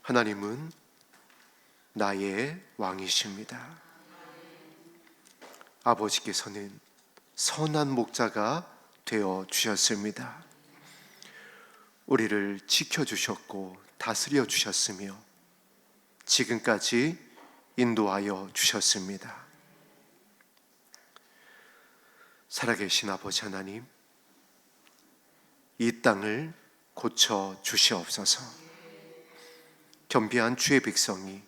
하나님은 나의 왕이십니다. 아버지께서는 선한 목자가 되어 주셨습니다. 우리를 지켜주셨고 다스려 주셨으며 지금까지 인도하여 주셨습니다. 살아계신 아버지 하나님, 이 땅을 고쳐 주시옵소서. 겸비한 주의 백성이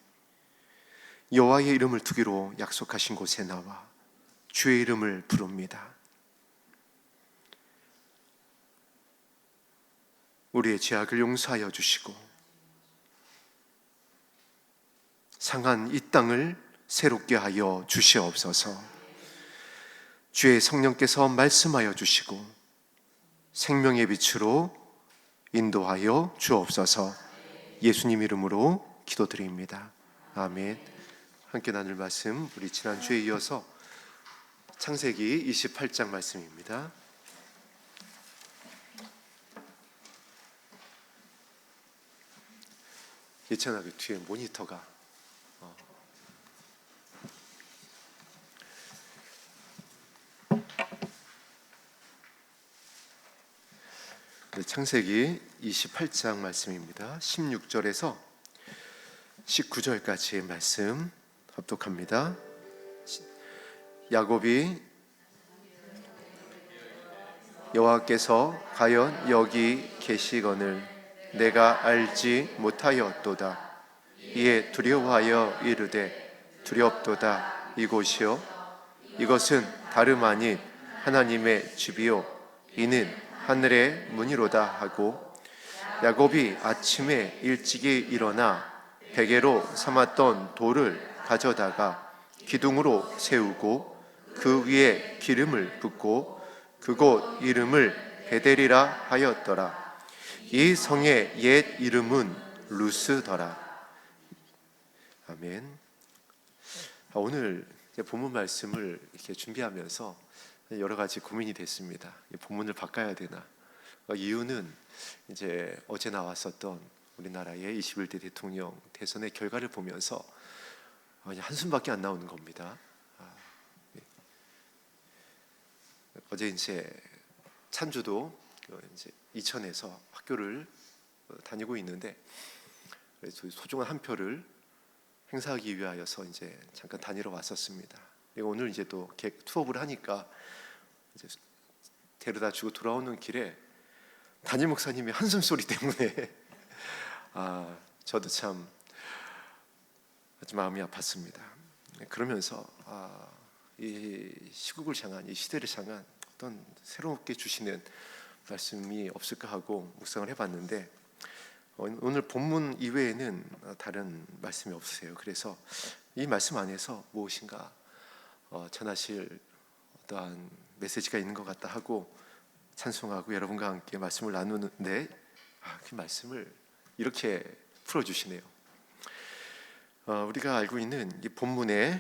여호와의 이름을 두기로 약속하신 곳에 나와 주의 이름을 부릅니다. 우리의 죄악을 용서하여 주시고 상한 이 땅을 새롭게 하여 주시옵소서. 주의 성령께서 말씀하여 주시고 생명의 빛으로 인도하여 주옵소서. 예수님 이름으로 기도드립니다. 아멘. 함께 나눌 말씀, 우리 지난주에 이어서 창세기 28장 말씀입니다. 예찬아, 그 뒤에 모니터가 창세기 28장 말씀입니다. 16절에서 19절까지의 말씀 합독합니다. 야곱이 여호와께서 과연 여기 계시거늘 내가 알지 못하였도다. 이에 두려워하여 이르되 두렵도다. 이곳이요 이것은 다름 아닌 하나님의 집이요 이는 하늘의 문이로다 하고, 야곱이 아침에 일찍이 일어나 베개로 삼았던 돌을 가져다가 기둥으로 세우고 그 위에 기름을 붓고 그곳 이름을 베델이라 하였더라. 이 성의 옛 이름은 루스더라. 아멘. 오늘 본문 말씀을 이렇게 준비하면서 여러 가지 고민이 됐습니다. 본문을 바꿔야 되나? 이유는 이제 어제 나왔었던 우리나라의 21대 대통령 대선의 결과를 보면서 한숨밖에 안 나오는 겁니다. 어제 이제 찬주도 이제 이천에서 학교를 다니고 있는데 소중한 한 표를 행사하기 위하여서 이제 잠깐 다니러 왔었습니다. 오늘 이제 또 투업을 하니까 이제 데려다 주고 돌아오는 길에 담임 목사님의 한숨 소리 때문에 저도 참 아주 마음이 아팠습니다. 그러면서 이 시국을 향한, 이 시대를 향한 어떤 새롭게 주시는 말씀이 없을까 하고 묵상을 해봤는데 오늘 본문 이외에는 다른 말씀이 없으세요. 그래서 이 말씀 안에서 무엇인가 전하실 어떠한 메시지가 있는 것 같다 하고 찬송하고 여러분과 함께 말씀을 나누는데 그 말씀을 이렇게 풀어주시네요. 우리가 알고 있는 이 본문의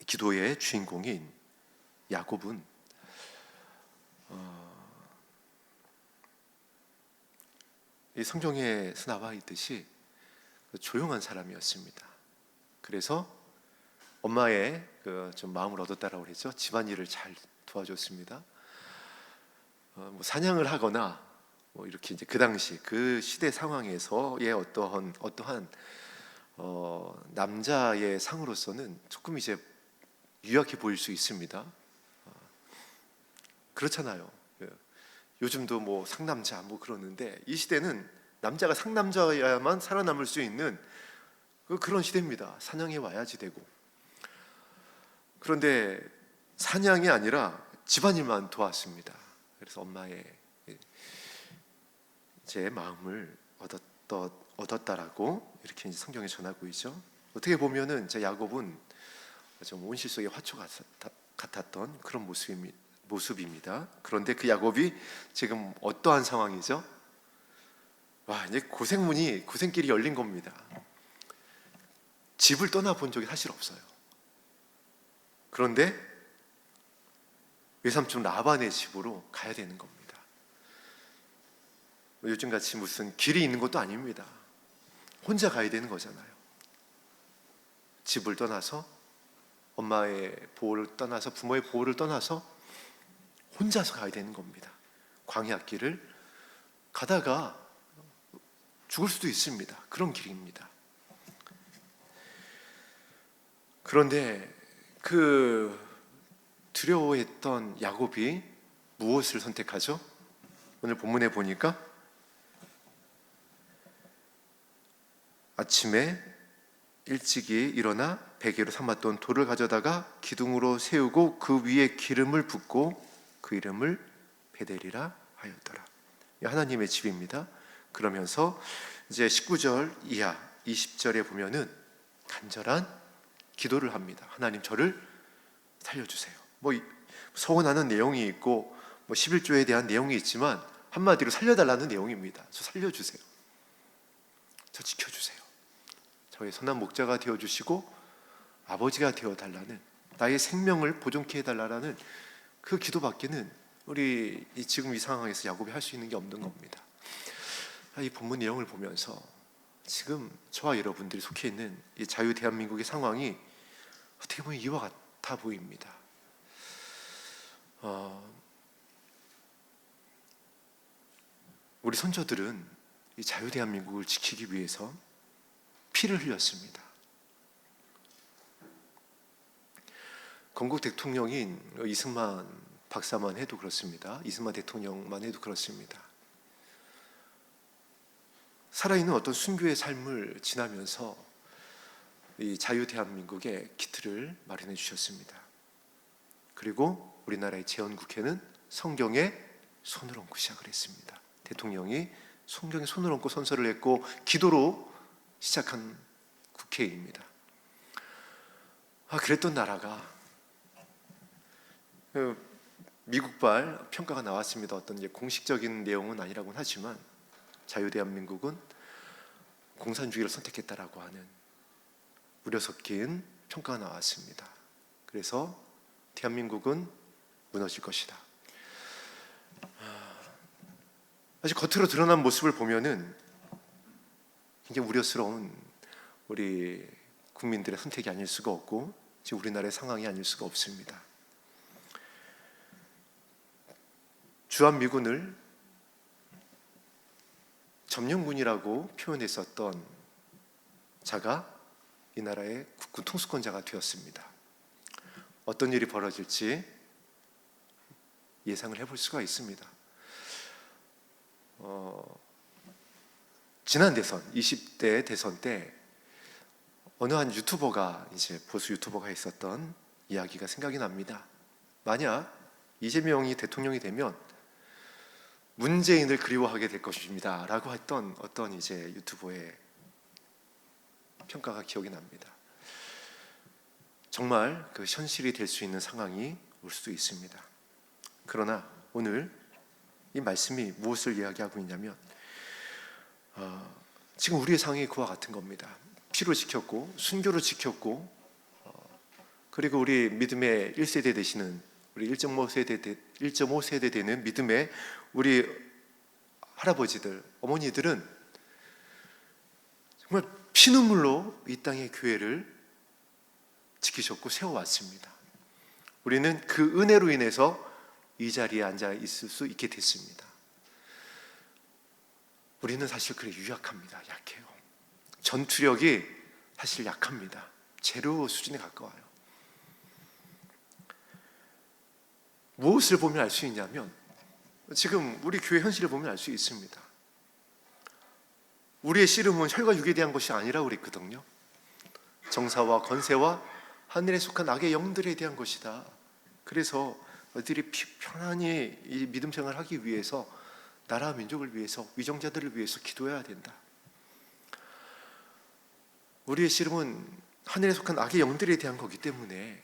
기도의 주인공인 야곱은 이 성경에서 나와 있듯이 조용한 사람이었습니다. 그래서 엄마의 좀 마음을 얻었다라고 그랬죠. 집안일을 잘 도와줬습니다. 뭐 사냥을 하거나 뭐 이렇게 이제 그 당시 그 시대 상황에서의 어떠한 남자의 상으로서는 조금 이제 유약해 보일 수 있습니다. 그렇잖아요. 요즘도 뭐 상남자 뭐 그러는데 이 시대는 남자가 상남자여야만 살아남을 수 있는 그런 시대입니다. 사냥해 와야지 되고. 그런데 사냥이 아니라 집안일만 도왔습니다. 그래서 엄마의 제 마음을 얻었다라고 이렇게 성경에 전하고 있죠. 어떻게 보면은 제 야곱은 좀 온실 속의 화초 같았던 그런 모습입니다. 그런데 그 야곱이 지금 어떠한 상황이죠? 이제 고생길이 열린 겁니다. 집을 떠나본 적이 사실 없어요. 그런데 외삼촌 라반의 집으로 가야 되는 겁니다. 요즘같이 무슨 길이 있는 것도 아닙니다. 혼자 가야 되는 거잖아요. 집을 떠나서, 엄마의 보호를 떠나서, 부모의 보호를 떠나서 혼자서 가야 되는 겁니다. 광야길을 가다가 죽을 수도 있습니다. 그런 길입니다. 그런데 그 두려워했던 야곱이 무엇을 선택하죠? 오늘 본문에 보니까 아침에 일찍이 일어나 베개로 삼았던 돌을 가져다가 기둥으로 세우고 그 위에 기름을 붓고 그 이름을 베델이라 하였더라. 하나님의 집입니다. 그러면서 이제 19절 이하 20절에 보면은 간절한 기도를 합니다. 하나님, 저를 살려주세요. 서원하는 내용이 있고 11조에 대한 내용이 있지만 한마디로 살려달라는 내용입니다. 저 살려주세요. 저 지켜주세요. 저의 선한 목자가 되어주시고 아버지가 되어달라는, 나의 생명을 보존케 해달라는 그 기도밖에는 우리 지금 이 상황에서 야곱이 할 수 있는 게 없는 겁니다. 이 본문 내용을 보면서 지금 저와 여러분들이 속해 있는 이 자유 대한민국의 상황이 어떻게 보면 이와 같아 보입니다. 우리 선조들은 이 자유 대한민국을 지키기 위해서 피를 흘렸습니다. 건국 대통령인 이승만 박사만 해도 그렇습니다. 이승만 대통령만 해도 그렇습니다. 살아있는 어떤 순교의 삶을 지나면서 이 자유 대한민국의 기틀을 마련해 주셨습니다. 그리고 우리나라의 재헌국회는 성경에 손을 얹고 시작을 했습니다. 대통령이 성경에 손을 얹고 선서를 했고 기도로 시작한 국회입니다. 그랬던 나라가 미국발 평가가 나왔습니다. 어떤 이제 공식적인 내용은 아니라고는 하지만 자유대한민국은 공산주의를 선택했다라고 하는 우려 섞인 평가가 나왔습니다. 그래서 대한민국은 무너질 것이다. 아직 겉으로 드러난 모습을 보면은 굉장히 우려스러운 우리 국민들의 선택이 아닐 수가 없고 지금 우리나라의 상황이 아닐 수가 없습니다. 주한미군을 점령군이라고 표현했었던 자가 이 나라의 국군 통수권자가 되었습니다. 어떤 일이 벌어질지 예상을 해볼 수가 있습니다. 지난 대선 20대 대선 때 어느 한 유튜버가 이제 보수 유튜버가 했었던 이야기가 생각이 납니다. 만약 이재명이 대통령이 되면 문재인을 그리워하게 될 것입니다 라고 했던 어떤 이제 유튜버의 평가가 기억이 납니다. 정말 그 현실이 될 수 있는 상황이 올 수도 있습니다. 그러나 오늘 이 말씀이 무엇을 이야기하고 있냐면 지금 우리의 상황이 그와 같은 겁니다. 피로 지켰고 순교로 지켰고 그리고 우리 믿음의 1세대 되시는 우리 1.5세대 되는 믿음의 우리 할아버지들, 어머니들은 정말 피눈물로 이 땅의 교회를 지키셨고 세워왔습니다. 우리는 그 은혜로 인해서 이 자리에 앉아 있을 수 있게 됐습니다. 우리는 사실 그래 유약합니다. 약해요. 전투력이 사실 약합니다. 제로 수준에 가까워요. 무엇을 보면 알 수 있냐면 지금 우리 교회 현실을 보면 알 수 있습니다. 우리의 씨름은 혈과 육에 대한 것이 아니라고 그랬거든요. 정사와 권세와 하늘에 속한 악의 영들에 대한 것이다. 그래서 너희들이 편안히 이 믿음 생활을 하기 위해서 나라와 민족을 위해서 위정자들을 위해서 기도해야 된다. 우리의 씨름은 하늘에 속한 악의 영들에 대한 거기 때문에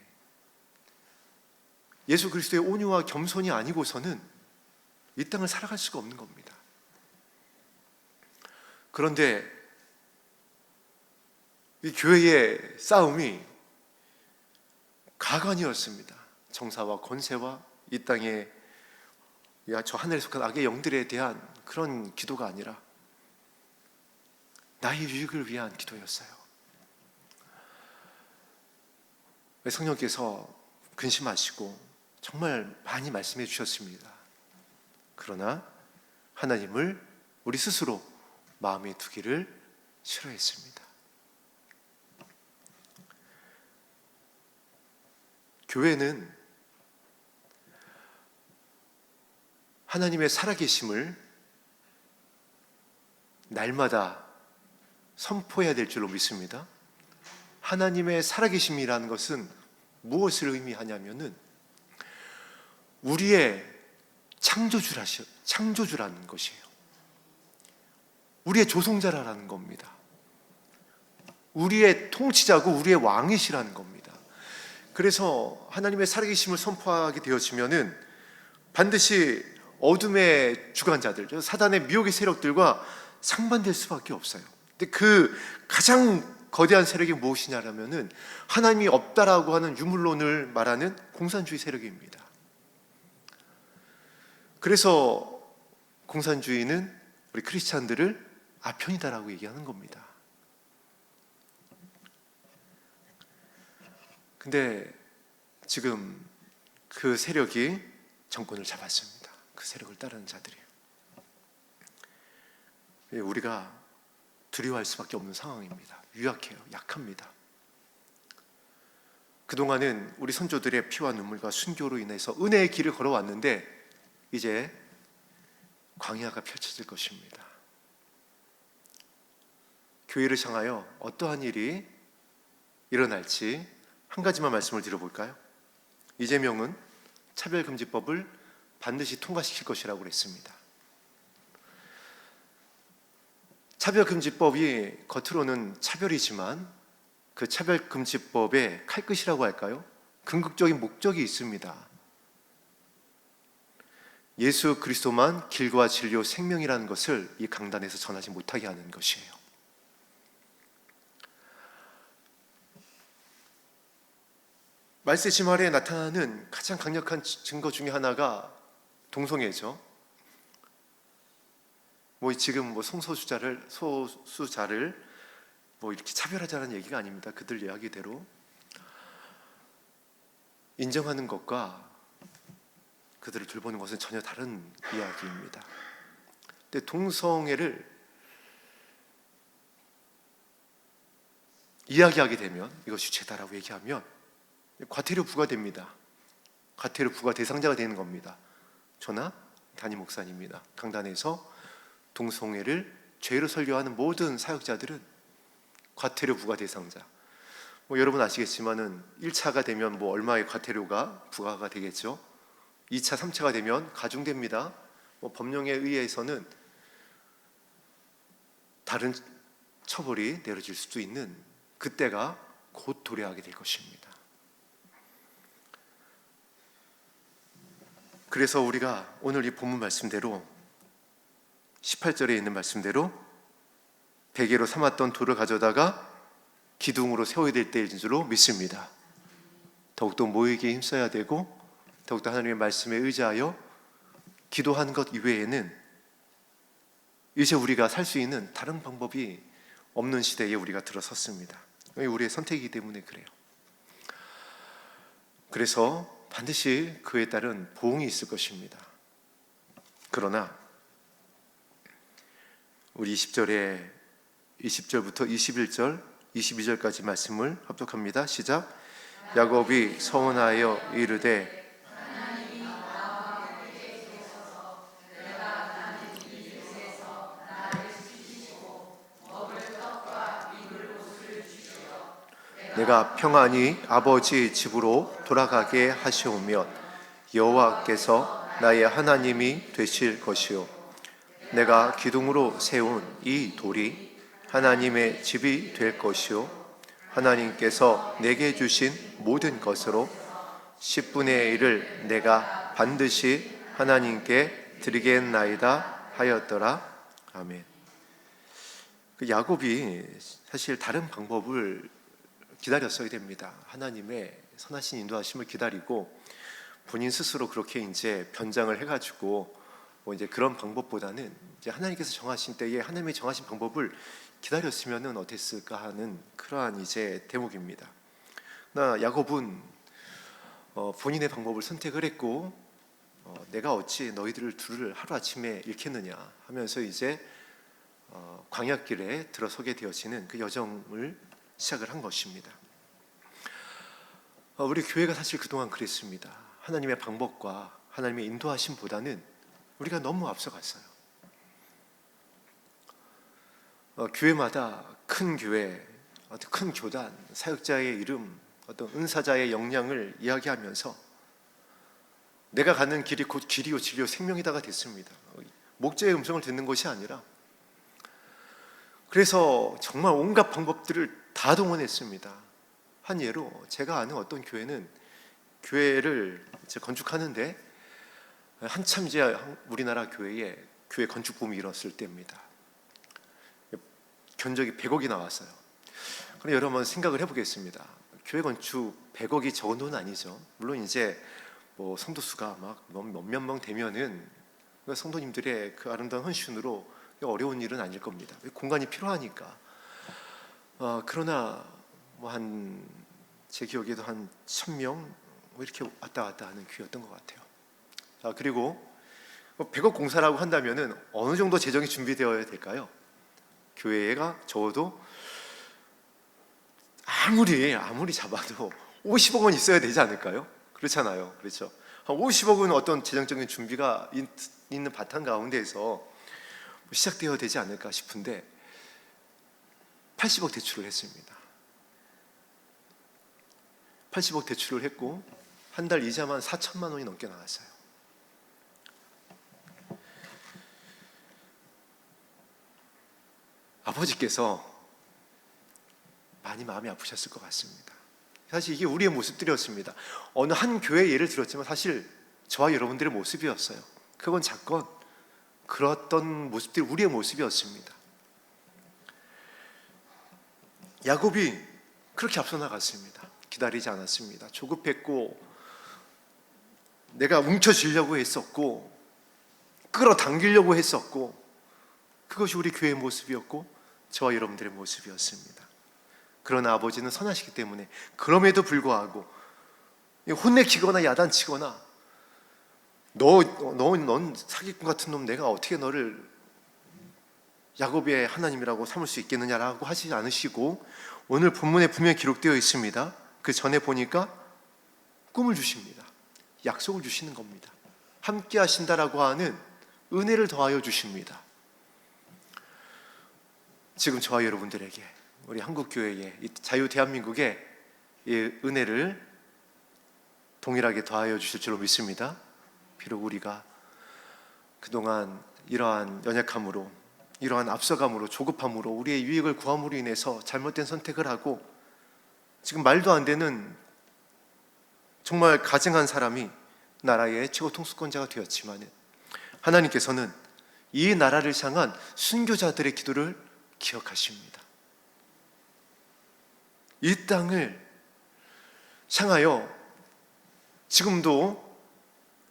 예수 그리스도의 온유와 겸손이 아니고서는 이 땅을 살아갈 수가 없는 겁니다. 그런데 이 교회의 싸움이 가관이었습니다. 정사와 권세와 이 땅의 저 하늘에 속한 악의 영들에 대한 그런 기도가 아니라 나의 유익을 위한 기도였어요. 성령께서 근심하시고 정말 많이 말씀해 주셨습니다. 그러나 하나님을 우리 스스로 마음에 두기를 싫어했습니다. 교회는 하나님의 살아계심을 날마다 선포해야 될 줄로 믿습니다. 하나님의 살아계심이라는 것은 무엇을 의미하냐면은 우리의 창조주라는 것이에요. 우리의 조성자라는 겁니다. 우리의 통치자고 우리의 왕이시라는 겁니다. 그래서 하나님의 살아계심을 선포하게 되어지면은 반드시 어둠의 주관자들, 사단의 미혹의 세력들과 상반될 수밖에 없어요. 근데 그 가장 거대한 세력이 무엇이냐라면은 하나님이 없다라고 하는 유물론을 말하는 공산주의 세력입니다. 그래서 공산주의는 우리 크리스찬들을 아편이다라고 얘기하는 겁니다. 근데 지금 그 세력이 정권을 잡았습니다. 그 세력을 따르는 자들이. 우리가 두려워할 수밖에 없는 상황입니다. 유약해요. 약합니다. 그동안은 우리 선조들의 피와 눈물과 순교로 인해서 은혜의 길을 걸어왔는데 이제 광야가 펼쳐질 것입니다. 교회를 향하여 어떠한 일이 일어날지 한 가지만 말씀을 드려볼까요? 이재명은 차별금지법을 반드시 통과시킬 것이라고 그랬습니다. 차별금지법이 겉으로는 차별이지만 그 차별금지법의 칼끝이라고 할까요? 궁극적인 목적이 있습니다. 예수 그리스도만 길과 진리요 생명이라는 것을 이 강단에서 전하지 못하게 하는 것이에요. 말세지 말에 나타나는 가장 강력한 증거 중에 하나가 동성애죠. 지금 소수자를 이렇게 차별하자는 얘기가 아닙니다. 그들 이야기대로 인정하는 것과 그들을 돌보는 것은 전혀 다른 이야기입니다. 근데 동성애를 이야기하게 되면 이것이 죄다라고 얘기하면 과태료 부과됩니다. 과태료 부과 대상자가 되는 겁니다. 저나 담임 목사님입니다. 강단에서 동성애를 죄로 설교하는 모든 사역자들은 과태료 부과 대상자. 여러분 아시겠지만은 1차가 되면 얼마의 과태료가 부과가 되겠죠. 2차, 3차가 되면 가중됩니다. 법령에 의해서는 다른 처벌이 내려질 수도 있는 그때가 곧 도래하게 될 것입니다. 그래서 우리가 오늘 이 본문 말씀대로 18절에 있는 말씀대로 베개로 삼았던 돌을 가져다가 기둥으로 세워야 될 때인 줄로 믿습니다. 더욱더 모이기에 힘써야 되고 더욱더 하나님의 말씀에 의지하여 기도하는 것 이외에는 이제 우리가 살 수 있는 다른 방법이 없는 시대에 우리가 들어섰습니다. 우리의 선택이기 때문에 그래요. 그래서 반드시 그에 따른 보응이 있을 것입니다. 그러나 우리 20절부터 21절, 22절까지 말씀을 합독합니다. 시작. 야곱이 서원하여 이르되 내가 평안히 아버지 집으로 돌아가게 하시오면 여호와께서 나의 하나님이 되실 것이요 내가 기둥으로 세운 이 돌이 하나님의 집이 될 것이요 하나님께서 내게 주신 모든 것으로 10분의 1을 내가 반드시 하나님께 드리겠나이다 하였더라. 아멘. 야곱이 사실 다른 방법을 기다렸어야 됩니다. 하나님의 선하신 인도하심을 기다리고 본인 스스로 그렇게 이제 변장을 해가지고 뭐 이제 그런 방법보다는 이제 하나님께서 정하신 때에 하나님이 정하신 방법을 기다렸으면은 어땠을까 하는 그러한 이제 대목입니다. 나 야곱은 본인의 방법을 선택을 했고 내가 어찌 너희들을 둘을 하루아침에 잃겠느냐 하면서 이제 광야길에 들어서게 되어지는 그 여정을 시작을 한 것입니다. 우리 교회가 사실 그동안 그랬습니다. 하나님의 방법과 하나님의 인도하심보다는 우리가 너무 앞서갔어요. 교회마다 큰 교회, 어떤 큰 교단, 사역자의 이름, 어떤 은사자의 역량을 이야기하면서 내가 가는 길이 곧 길이요 진리요 생명이다가 됐습니다. 목자의 음성을 듣는 것이 아니라, 그래서 정말 온갖 방법들을 다 동원했습니다. 한 예로 제가 아는 어떤 교회는 교회를 이제 건축하는데 한참 이제 우리나라 교회에 교회 건축 붐이 일었을 때입니다. 견적이 100억이 나왔어요. 그럼 여러분 생각을 해보겠습니다. 교회 건축 100억이 적은 돈은 아니죠. 물론 이제 뭐 성도 수가 막 몇몇 명 되면은 성도님들의 그 아름다운 헌신으로 어려운 일은 아닐 겁니다. 공간이 필요하니까. 그러나 뭐 한 제 기억에도 한 1000명 뭐 이렇게 왔다 갔다 하는 교회였던 것 같아요. 그리고 100억 공사라고 한다면은 어느 정도 재정이 준비되어야 될까요? 교회가 적어도 아무리 잡아도 50억 원 있어야 되지 않을까요? 그렇잖아요. 그렇죠. 한 50억은 어떤 재정적인 준비가 있는 바탕 가운데에서 시작되어야 되지 않을까 싶은데 80억 대출을 했습니다. 80억 대출을 했고 한 달 이자만 4천만 원이 넘게 나왔어요. 아버지께서 많이 마음이 아프셨을 것 같습니다. 사실 이게 우리의 모습들이었습니다. 어느 한 교회 예를 들었지만 사실 저와 여러분들의 모습이었어요. 그건 작건 그랬던 모습들이 우리의 모습이었습니다. 야곱이 그렇게 앞서 나갔습니다. 기다리지 않았습니다. 조급했고 내가 움켜쥐려고 했었고 끌어당기려고 했었고 그것이 우리 교회의 모습이었고 저와 여러분들의 모습이었습니다. 그러나 아버지는 선하시기 때문에 그럼에도 불구하고 혼내키거나 야단치거나 넌 사기꾼 같은 놈, 내가 어떻게 너를 야곱의 하나님이라고 삼을 수 있겠느냐라고 하시지 않으시고 오늘 본문에 분명히 기록되어 있습니다. 그 전에 보니까 꿈을 주십니다. 약속을 주시는 겁니다. 함께 하신다라고 하는 은혜를 더하여 주십니다. 지금 저와 여러분들에게 우리 한국교회의 자유 대한민국의 이 은혜를 동일하게 더하여 주실 줄로 믿습니다. 비록 우리가 그동안 이러한 연약함으로, 이러한 앞서감으로, 조급함으로, 우리의 유익을 구함으로 인해서 잘못된 선택을 하고 지금 말도 안 되는 정말 가증한 사람이 나라의 최고 통수권자가 되었지만 하나님께서는 이 나라를 향한 순교자들의 기도를 기억하십니다. 이 땅을 향하여 지금도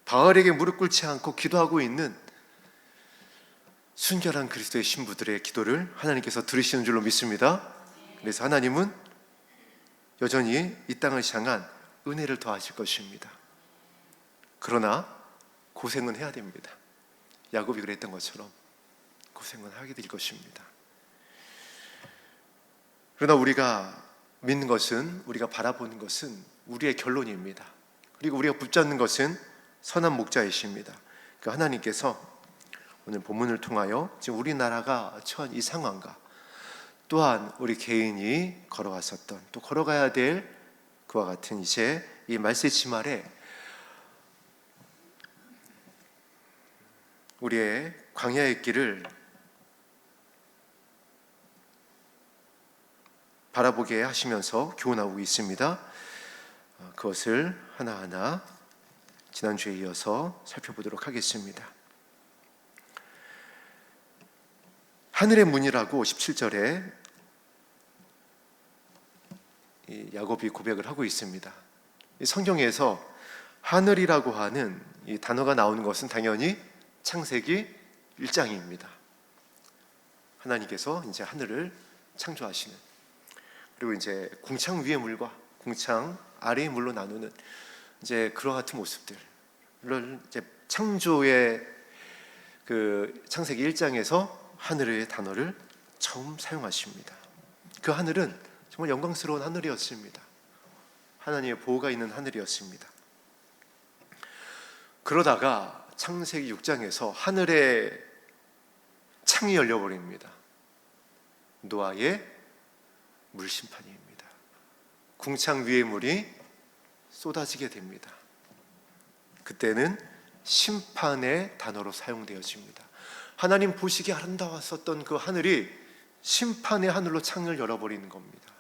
바알에게 무릎 꿇지 않고 기도하고 있는 순결한 그리스도의 신부들의 기도를 하나님께서 들으시는 줄로 믿습니다. 그래서 하나님은 여전히 이 땅을 향한 은혜를 더하실 것입니다. 그러나 고생은 해야 됩니다. 야곱이 그랬던 것처럼 고생은 하게 될 것입니다. 그러나 우리가 믿는 것은, 우리가 바라보는 것은 우리의 결론입니다. 그리고 우리가 붙잡는 것은 선한 목자이십니다. 그 하나님께서 오늘 본문을 통하여 지금 우리나라가 처한 이 상황과 또한 우리 개인이 걸어왔었던, 또 걸어가야 될 그와 같은 이제 이 말세지 말에 우리의 광야의 길을 바라보게 하시면서 교훈하고 있습니다. 그것을 하나하나 지난주에 이어서 살펴보도록 하겠습니다. 하늘의 문이라고 17절에 야곱이 고백을 하고 있습니다. 성경에서 하늘이라고 하는 이 단어가 나오는 것은 당연히 창세기 1장입니다. 하나님께서 이제 하늘을 창조하시는, 그리고 이제 궁창 위의 물과 궁창 아래의 물로 나누는 이제 그와 같은 모습들을 이제 창조의 그 창세기 1장에서 하늘의 단어를 처음 사용하십니다. 그 하늘은 정말 영광스러운 하늘이었습니다. 하나님의 보호가 있는 하늘이었습니다. 그러다가 창세기 6장에서 하늘의 창이 열려버립니다. 노아의 물심판입니다. 궁창 위의 물이 쏟아지게 됩니다. 그때는 심판의 단어로 사용되어집니다. 하나님 보시기에 아름다웠었던 그 하늘이 심판의 하늘로 창을 열어버리는 겁니다.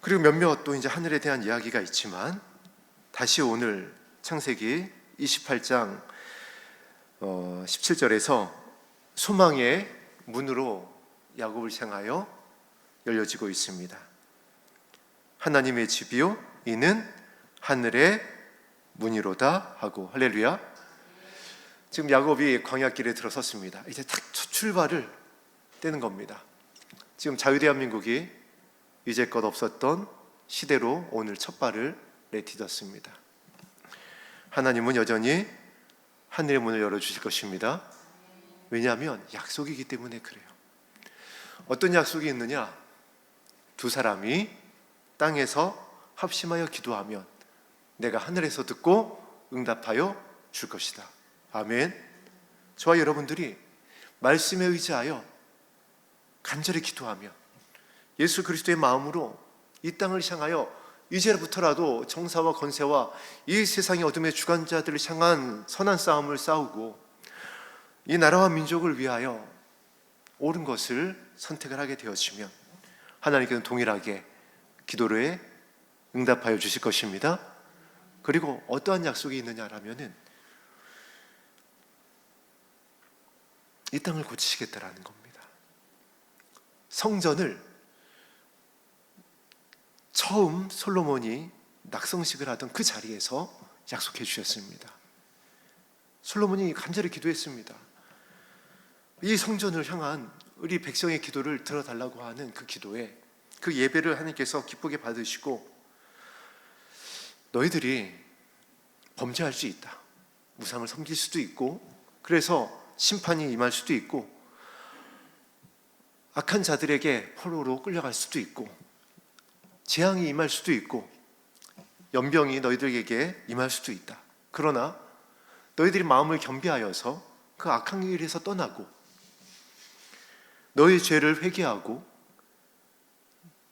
그리고 몇몇 또 이제 하늘에 대한 이야기가 있지만, 다시 오늘 창세기 28장 17절에서 소망의 문으로 야곱을 향하여 열려지고 있습니다. 하나님의 집이요 이는 하늘의 문이로다 하고, 할렐루야. 지금 야곱이 광야길에 들어섰습니다. 이제 딱 출발을 떼는 겁니다. 지금 자유대한민국이 이제껏 없었던 시대로 오늘 첫 발을 내딛었습니다. 하나님은 여전히 하늘의 문을 열어주실 것입니다. 왜냐하면 약속이기 때문에 그래요. 어떤 약속이 있느냐? 두 사람이 땅에서 합심하여 기도하면 내가 하늘에서 듣고 응답하여 줄 것이다. 아멘. 저와 여러분들이 말씀에 의지하여 간절히 기도하며 예수 그리스도의 마음으로 이 땅을 향하여 이제부터라도 정사와 건세와 이 세상의 어둠의 주관자들을 향한 선한 싸움을 싸우고 이 나라와 민족을 위하여 옳은 것을 선택을 하게 되어지면 하나님께서는 동일하게 기도에 응답하여 주실 것입니다. 그리고 어떠한 약속이 있느냐라면은 이 땅을 고치시겠다라는 겁니다. 성전을 처음 솔로몬이 낙성식을 하던 그 자리에서 약속해 주셨습니다. 솔로몬이 간절히 기도했습니다. 이 성전을 향한 우리 백성의 기도를 들어달라고 하는 그 기도에, 그 예배를 하나님께서 기쁘게 받으시고, 너희들이 범죄할 수 있다, 우상을 섬길 수도 있고, 그래서 심판이 임할 수도 있고, 악한 자들에게 포로로 끌려갈 수도 있고, 재앙이 임할 수도 있고, 연병이 너희들에게 임할 수도 있다. 그러나 너희들이 마음을 겸비하여서 그 악한 길에서 떠나고 너희 죄를 회개하고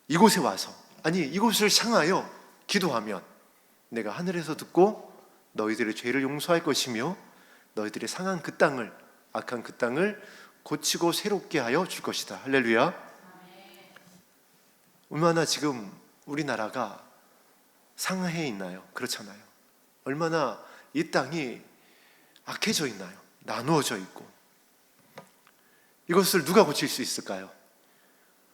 이곳에 와서, 아니 이곳을 향하여 기도하면 내가 하늘에서 듣고 너희들의 죄를 용서할 것이며 너희들의 상한 그 땅을, 악한 그 땅을 고치고 새롭게 하여 줄 것이다. 할렐루야. 얼마나 지금 우리나라가 상하에 있나요? 그렇잖아요. 얼마나 이 땅이 악해져 있나요? 나누어져 있고. 이것을 누가 고칠 수 있을까요?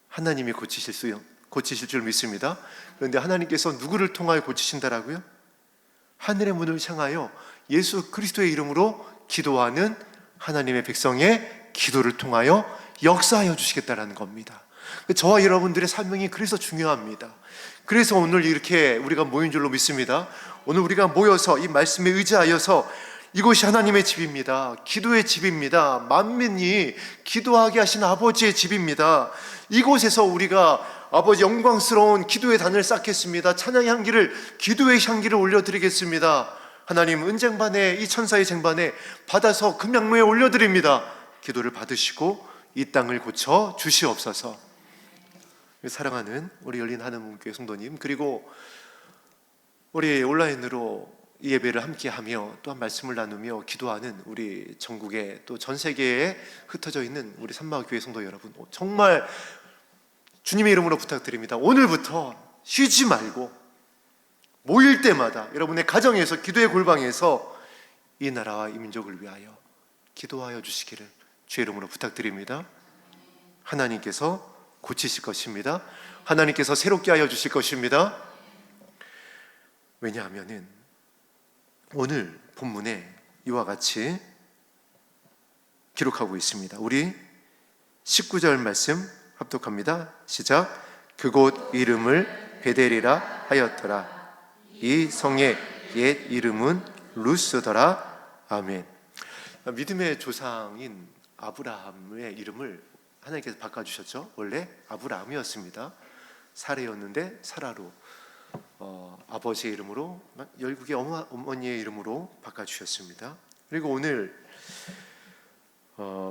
하나님이 고치실 줄 믿습니다. 그런데 하나님께서 누구를 통하여 고치신다라고요? 하늘의 문을 향하여 예수 그리스도의 이름으로 기도하는 하나님의 백성의 기도를 통하여 역사하여 주시겠다라는 겁니다. 저와 여러분들의 사명이 그래서 중요합니다. 그래서 오늘 이렇게 우리가 모인 줄로 믿습니다. 오늘 우리가 모여서 이 말씀에 의지하여서 이곳이 하나님의 집입니다. 기도의 집입니다. 만민이 기도하게 하신 아버지의 집입니다. 이곳에서 우리가 아버지 영광스러운 기도의 단을 쌓겠습니다. 찬양의 향기를, 기도의 향기를 올려드리겠습니다. 하나님 은쟁반에, 이 천사의 쟁반에 받아서 금양로에 올려드립니다. 기도를 받으시고 이 땅을 고쳐 주시옵소서. 사랑하는 우리 열린 하나님교회 성도님, 그리고 우리 온라인으로 이 예배를 함께하며 또한 말씀을 나누며 기도하는 우리 전국에 또 전 세계에 흩어져 있는 우리 산마교회 성도 여러분, 정말 주님의 이름으로 부탁드립니다. 오늘부터 쉬지 말고 모일 때마다 여러분의 가정에서, 기도의 골방에서 이 나라와 이 민족을 위하여 기도하여 주시기를 주의 이름으로 부탁드립니다. 하나님께서 고치실 것입니다. 하나님께서 새롭게 하여 주실 것입니다. 왜냐하면은 오늘 본문에 이와 같이 기록하고 있습니다. 우리 19절 말씀 합독합니다. 시작. 그곳 이름을 베델이라 하였더라. 이 성의 옛 이름은 루스더라. 아멘. 믿음의 조상인 아브라함의 이름을 하나님께서 바꿔주셨죠. 원래 아브라함이었습니다. 사레였는데 사라로, 아버지의 이름으로, 열국의 어머니의 이름으로 바꿔주셨습니다. 그리고 오늘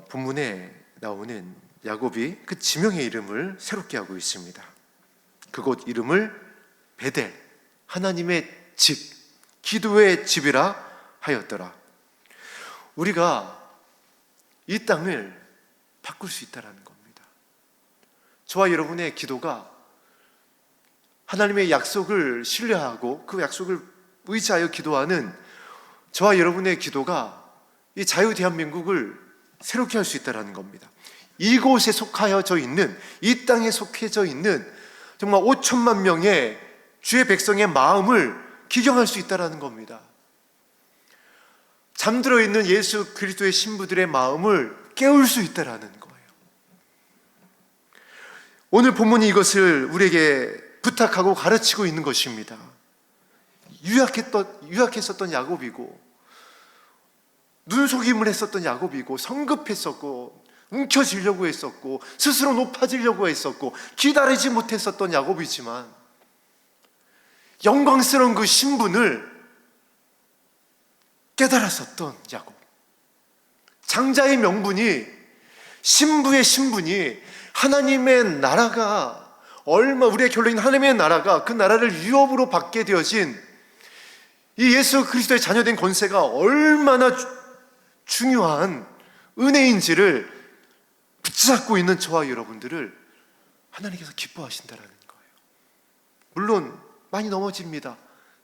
본문에 나오는 야곱이 그 지명의 이름을 새롭게 하고 있습니다. 그곳 이름을 베델, 하나님의 집, 기도의 집이라 하였더라. 우리가 이 땅을 바꿀 수 있다는 겁니다. 저와 여러분의 기도가 하나님의 약속을 신뢰하고 그 약속을 의지하여 기도하는 저와 여러분의 기도가 이 자유 대한민국을 새롭게 할 수 있다는 겁니다. 이곳에 속하여져 있는, 이 땅에 속해져 있는 정말 5천만 명의 주의 백성의 마음을 기경할 수 있다는 겁니다. 잠들어 있는 예수 그리스도의 신부들의 마음을 깨울 수 있다는 거예요. 오늘 본문이 이것을 우리에게 부탁하고 가르치고 있는 것입니다. 유약했었던 야곱이고, 눈속임을 했었던 야곱이고, 성급했었고, 움켜쥐려고 했었고, 스스로 높아지려고 했었고, 기다리지 못했었던 야곱이지만 영광스러운 그 신분을 깨달았었던 야곱. 장자의 명분이, 신부의 신분이, 하나님의 나라가 우리의 결론인 하나님의 나라가, 그 나라를 유업으로 받게 되어진 이 예수 그리스도의 자녀된 권세가 얼마나 중요한 은혜인지를 붙잡고 있는 저와 여러분들을 하나님께서 기뻐하신다는 거예요. 물론 많이 넘어집니다.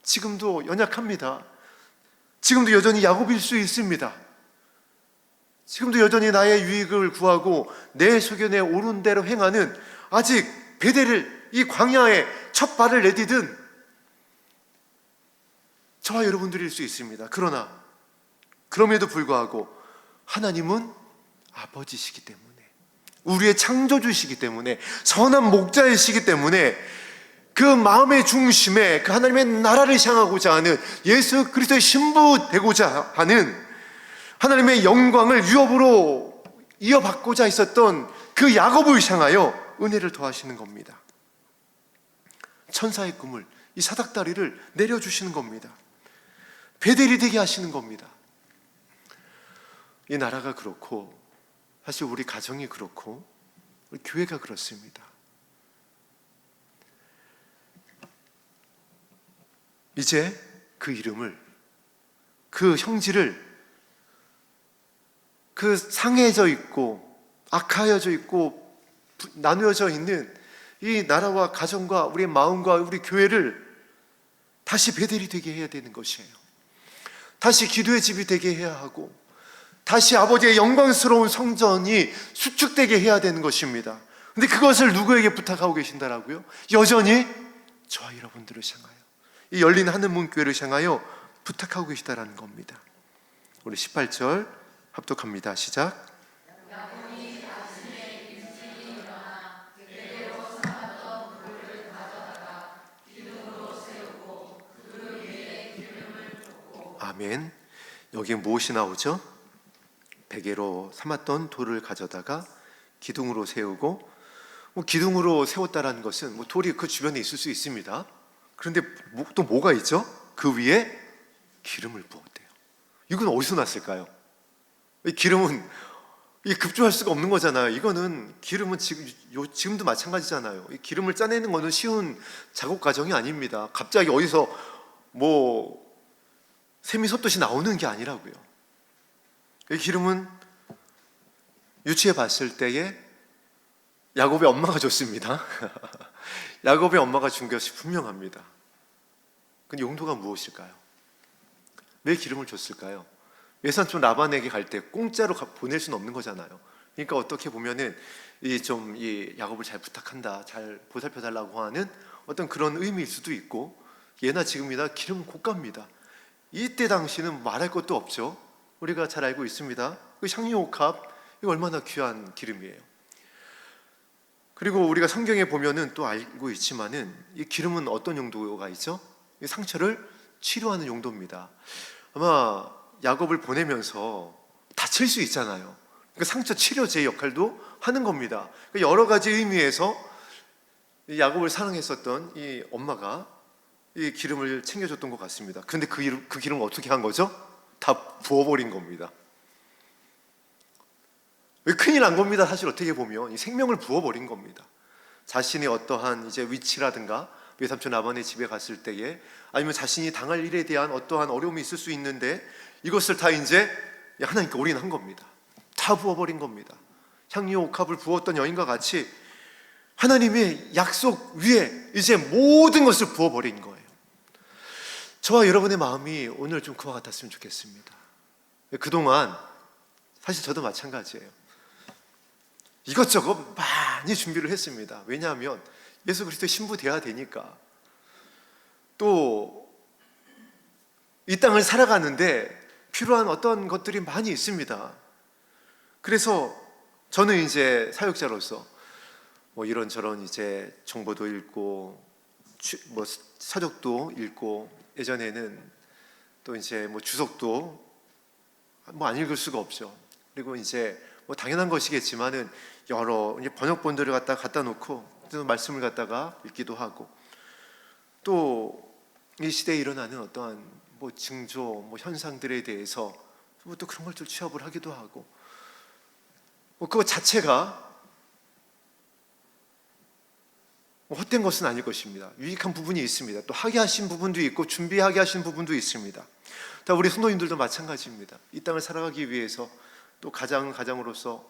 지금도 연약합니다. 지금도 여전히 야곱일 수 있습니다. 지금도 여전히 나의 유익을 구하고 내 소견에 옳은 대로 행하는, 아직 베델을, 이 광야에 첫 발을 내디딘 저와 여러분들일 수 있습니다. 그러나 그럼에도 불구하고 하나님은 아버지시기 때문에, 우리의 창조주시기 때문에, 선한 목자이시기 때문에 그 마음의 중심에 그 하나님의 나라를 향하고자 하는, 예수 그리스도의 신부 되고자 하는 하나님의 영광을 유업으로 이어받고자 했었던 그 야곱을 향하여 은혜를 더하시는 겁니다. 천사의 꿈을, 이 사닥다리를 내려주시는 겁니다. 베델이 되게 하시는 겁니다. 이 나라가 그렇고, 사실 우리 가정이 그렇고, 우리 교회가 그렇습니다. 이제 그 이름을, 그 형질을, 그 상해져 있고 악하여져 있고 나누어져 있는 이 나라와 가정과 우리의 마음과 우리 교회를 다시 베델이 되게 해야 되는 것이에요. 다시 기도의 집이 되게 해야 하고, 다시 아버지의 영광스러운 성전이 수축되게 해야 되는 것입니다. 근데 그것을 누구에게 부탁하고 계신다라고요? 여전히 저와 여러분들을 향하여, 이 열린 하늘문교회를 향하여 부탁하고 계시다라는 겁니다. 우리 18절 합독합니다. 시작. 아멘. 여기에 무엇이 나오죠? 베개로 삼았던 돌을 가져다가 기둥으로 세우고, 기둥으로 세웠다라는 것은 돌이 그 주변에 있을 수 있습니다. 그런데 또 뭐가 있죠? 그 위에 기름을 부었대요. 이건 어디서 났을까요? 이 기름은 급조할 수가 없는 거잖아요. 이거는 기름은 지금도 마찬가지잖아요. 이 기름을 짜내는 거는 쉬운 작업 과정이 아닙니다. 갑자기 어디서 샘이 솟듯이 나오는 게 아니라고요. 이 기름은 유추해 봤을 때에 야곱의 엄마가 줬습니다. 야곱의 엄마가 준 것이 분명합니다. 그 용도가 무엇일까요? 왜 기름을 줬을까요? 외삼촌 라반에게 갈 때 공짜로 보낼 수는 없는 거잖아요. 그러니까 어떻게 보면은 이 야곱을 잘 부탁한다, 잘 보살펴 달라고 하는 어떤 그런 의미일 수도 있고, 예나 지금이나 기름은 고가입니다. 이때 당시는 말할 것도 없죠. 우리가 잘 알고 있습니다. 그 향유옥합, 이거 얼마나 귀한 기름이에요. 그리고 우리가 성경에 보면은 또 알고 있지만은 이 기름은 어떤 용도가 있죠? 이 상처를 치료하는 용도입니다. 아마 야곱을 보내면서 다칠 수 있잖아요. 그 상처 치료제 역할도 하는 겁니다. 여러 가지 의미에서 이 야곱을 사랑했었던 이 엄마가 이 기름을 챙겨줬던 것 같습니다. 근데 그 기름을 어떻게 한 거죠? 다 부어버린 겁니다. 큰일 난 겁니다. 사실 어떻게 보면 이 생명을 부어버린 겁니다. 자신의 어떠한 이제 위치라든가 외삼촌 아버님 집에 갔을 때에, 아니면 자신이 당할 일에 대한 어떠한 어려움이 있을 수 있는데 이것을 다 이제 하나님께 올인한 겁니다. 다 부어버린 겁니다. 향유 옥합을 부었던 여인과 같이 하나님의 약속 위에 이제 모든 것을 부어버린 거예요. 저와 여러분의 마음이 오늘 좀 그와 같았으면 좋겠습니다. 그동안 사실 저도 마찬가지예요. 이것저것 많이 준비를 했습니다. 왜냐하면 예수 그리스도의 신부 돼야 되니까. 또 이 땅을 살아가는데 필요한 어떤 것들이 많이 있습니다. 그래서 저는 이제 사역자로서 뭐 이런저런 이제 정보도 읽고 뭐 서적도 읽고, 예전에는 또 이제 뭐 주석도 뭐 안 읽을 수가 없죠. 그리고 이제 뭐 당연한 것이겠지만은 여러 번역본들을 갖다 놓고 또 말씀을 갖다가 읽기도 하고, 또 이 시대에 일어나는 어떠한 뭐 징조, 뭐 현상들에 대해서 또 그런 걸 좀 취합을 하기도 하고, 뭐 그거 자체가 뭐 헛된 것은 아닐 것입니다. 유익한 부분이 있습니다. 또 하게 하신 부분도 있고 준비하게 하신 부분도 있습니다. 다 우리 성도님들도 마찬가지입니다. 이 땅을 살아가기 위해서, 또 가장은 가장으로서,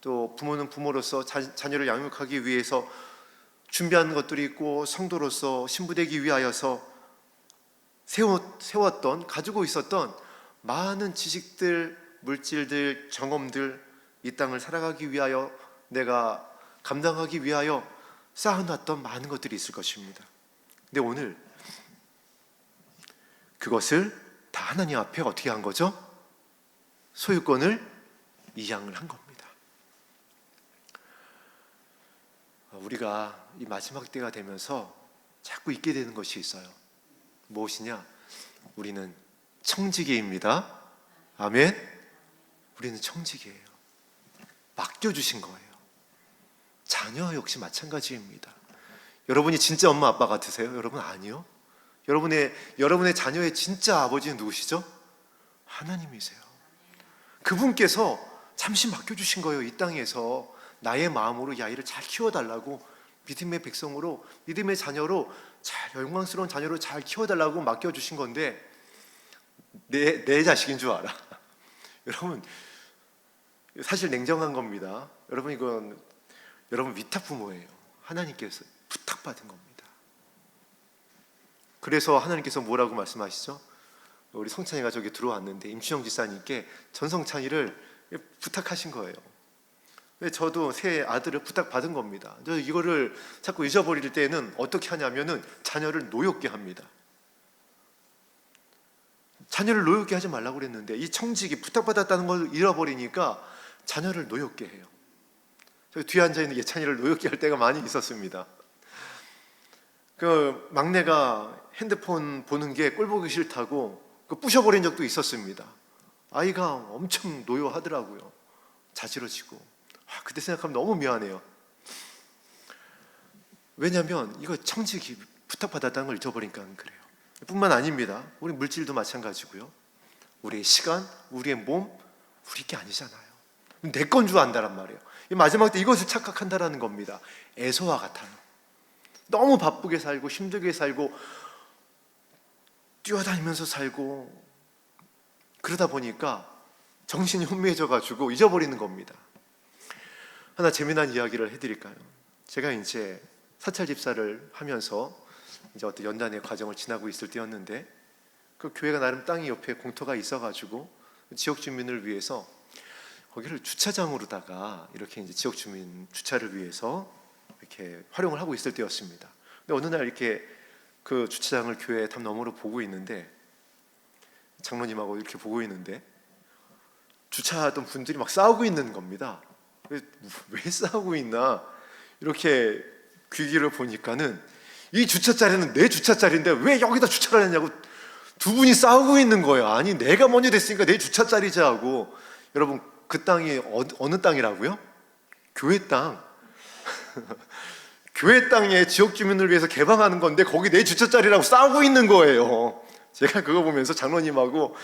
또 부모는 부모로서 자녀를 양육하기 위해서 준비하는 것들이 있고, 성도로서 신부되기 위하여서 세웠던, 가지고 있었던 많은 지식들, 물질들, 경험들, 이 땅을 살아가기 위하여, 내가 감당하기 위하여 쌓아놨던 많은 것들이 있을 것입니다. 근데 오늘 그것을 다 하나님 앞에 어떻게 한 거죠? 소유권을 이양을 한 겁니다. 우리가 이 마지막 때가 되면서 자꾸 잊게 되는 것이 있어요. 무엇이냐? 우리는 청지기입니다. 아멘. 우리는 청지기예요. 맡겨주신 거예요. 자녀 역시 마찬가지입니다. 여러분이 진짜 엄마 아빠 같으세요? 여러분 아니요. 여러분의 자녀의 진짜 아버지는 누구시죠? 하나님이세요. 그분께서 잠시 맡겨주신 거예요. 이 땅에서 나의 마음으로 이 아이를 잘 키워달라고, 믿음의 백성으로, 믿음의 자녀로, 잘 영광스러운 자녀로 잘 키워달라고 맡겨주신 건데, 내 자식인 줄 알아. 여러분, 사실 냉정한 겁니다. 여러분, 이건 여러분 위탁 부모예요. 하나님께서 부탁받은 겁니다. 그래서 하나님께서 뭐라고 말씀하시죠? 우리 성찬이가 저기 들어왔는데 임춘영 지사님께 전성찬이를 부탁하신 거예요. 저도 새 아들을 부탁받은 겁니다. 저 이거를 자꾸 잊어버릴 때는 어떻게 하냐면은 자녀를 노엽게 합니다. 자녀를 노엽게 하지 말라고 그랬는데, 이 청직이 부탁받았다는 걸 잃어버리니까 자녀를 노엽게 해요. 저 뒤에 앉아있는 예찬이를 노엽게 할 때가 많이 있었습니다. 그 막내가 핸드폰 보는 게 꼴 보기 싫다고 부셔버린 적도 있었습니다. 아이가 엄청 노여하더라고요. 자지러지고. 그때 생각하면 너무 미안해요. 왜냐하면 이거 청직이 부탁받았다는 걸 잊어버리니까 그래요. 뿐만 아닙니다. 우리 물질도 마찬가지고요. 우리의 시간, 우리의 몸, 우리 게 아니잖아요. 내 건 줄 안다란 말이에요. 마지막 때 이것을 착각한다라는 겁니다. 에서와 같아요. 너무 바쁘게 살고 힘들게 살고 뛰어다니면서 살고 그러다 보니까 정신이 혼미해져가지고 잊어버리는 겁니다. 하나 재미난 이야기를 해드릴까요? 제가 이제 사찰 집사를 하면서 이제 어떤 연단의 과정을 지나고 있을 때였는데, 그 교회가 나름 땅이 옆에 공터가 있어가지고 지역 주민을 위해서 거기를 주차장으로다가 이렇게 이제 지역 주민 주차를 위해서 이렇게 활용을 하고 있을 때였습니다. 근데 어느 날 이렇게 그 주차장을 교회 담 너머로 보고 있는데 장로님하고 이렇게 보고 있는데 주차하던 분들이 막 싸우고 있는 겁니다. 왜 싸우고 있나 이렇게 귀 기울여 보니까는 이 주차자리는 내 주차자리인데 왜 여기다 주차를 했냐고 두 분이 싸우고 있는 거예요. 아니 내가 먼저 됐으니까 내 주차자리지 하고. 여러분 그 땅이 어느 땅이라고요? 교회 땅. 교회 땅에 지역 주민을 위해서 개방하는 건데 거기 내 주차자리라고 싸우고 있는 거예요. 제가 그거 보면서 장로님하고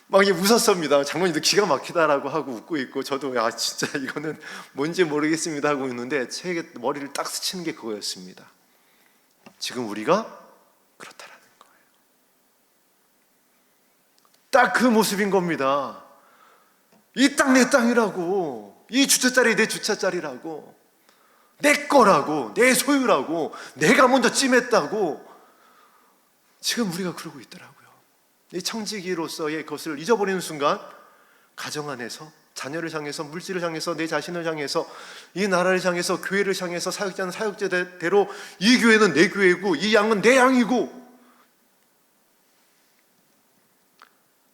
막 웃었습니다. 장로님도 기가 막히다라고 하고 웃고 있고, 저도 진짜 이거는 뭔지 모르겠습니다 하고 있는데 제 머리를 딱 스치는 게 그거였습니다. 지금 우리가 그렇다라는 거예요. 딱 그 모습인 겁니다. 이 땅 내 땅이라고, 이 주차자리 내 주차자리라고, 내 거라고, 내 소유라고, 내가 먼저 찜했다고 지금 우리가 그러고 있더라고요. 이 청지기로서의 것을 잊어버리는 순간 가정 안에서 자녀를 향해서, 물질을 향해서, 내 자신을 향해서, 이 나라를 향해서, 교회를 향해서 사역자는 사역자대로 이 교회는 내 교회고 이 양은 내 양이고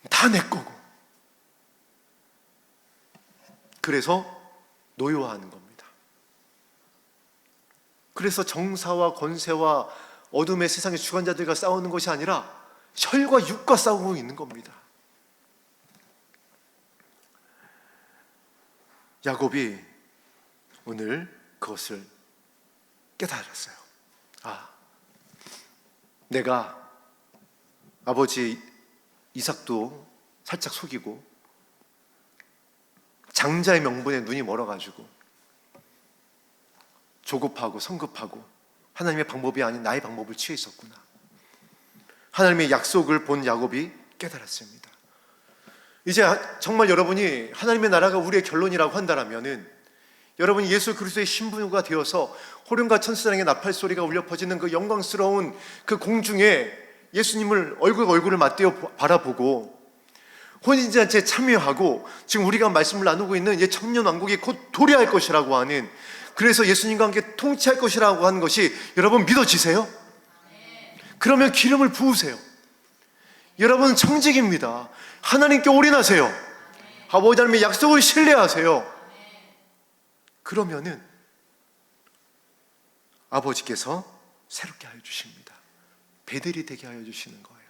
다 내 거고, 그래서 노여워하는 겁니다. 그래서 정사와 권세와 어둠의 세상의 주관자들과 싸우는 것이 아니라 혈과 육과 싸우고 있는 겁니다. 야곱이 오늘 그것을 깨달았어요. 내가 아버지 이삭도 살짝 속이고 장자의 명분에 눈이 멀어가지고 조급하고 성급하고 하나님의 방법이 아닌 나의 방법을 취해 있었구나. 하나님의 약속을 본 야곱이 깨달았습니다. 이제 정말 여러분이 하나님의 나라가 우리의 결론이라고 한다면은, 여러분이 예수 그리스도의 신부가 되어서 호련과 천사장의 나팔 소리가 울려 퍼지는 그 영광스러운 그 공중에 예수님을 얼굴을 맞대어 바라보고 혼인잔치에 참여하고, 지금 우리가 말씀을 나누고 있는 이 청년 왕국이 곧 도래할 것이라고 하는, 그래서 예수님과 함께 통치할 것이라고 하는 것이 여러분 믿어지세요? 그러면 기름을 부으세요. 여러분 청직입니다. 하나님께 올인하세요. 아버지 하나님의 약속을 신뢰하세요. 그러면은 아버지께서 새롭게 하여 주십니다. 베델이 되게 하여 주시는 거예요.